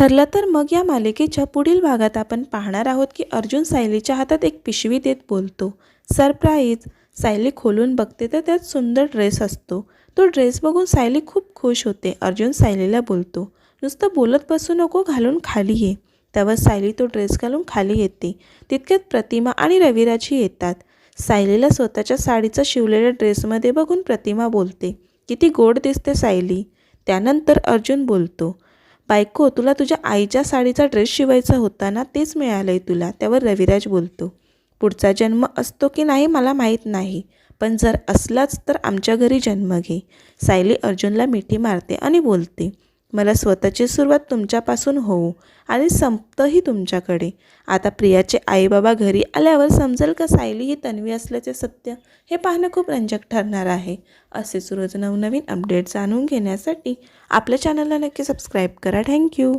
ठरलं तर मग या मालिकेच्या पुढील भागात आपण पाहणार आहोत की अर्जुन सायलीच्या हातात एक पिशवी देत बोलतो, सरप्राईज. सायली खोलून बघते तर त्यात सुंदर ड्रेस असतो. तो ड्रेस बघून सायली खूप खुश होते. अर्जुन सायलीला बोलतो, नुसतं बोलत बसू नको, घालून खाली ये. तेव्हा सायली तो ड्रेस घालून खाली येते. तितक्यात प्रतिमा आणि रविराजही येतात. सायलीला स्वतःच्या साडीचा शिवलेल्या ड्रेसमध्ये बघून प्रतिमा बोलते, किती गोड दिसते सायली. त्यानंतर अर्जुन बोलतो, बायको, तुला तुझ्या आईच्या साडीचा ड्रेस शिवायचा होता ना, तेच मिळालंय तुला. त्यावर रविराज बोलतो, पुढचा जन्म असतो की नाही मला माहीत नाही, पण जर असलाच तर आमच्या घरी जन्म घे. सायली अर्जुनला मिठी मारते आणि बोलते, मला स्वतःची सुरुवात तुमच्यापासून होऊ आणि संपतही तुमच्याकडे. आता प्रियाचे आईबाबा घरी आल्यावर समजेल का सायली ही तन्वी असल्याचे सत्य. हे पाहणं खूप रंजक ठरणार आहे. असेच रोज नवनवीन अपडेट जाणून घेण्यासाठी आपल्या चॅनलला नक्की सबस्क्राईब करा. थँक्यू.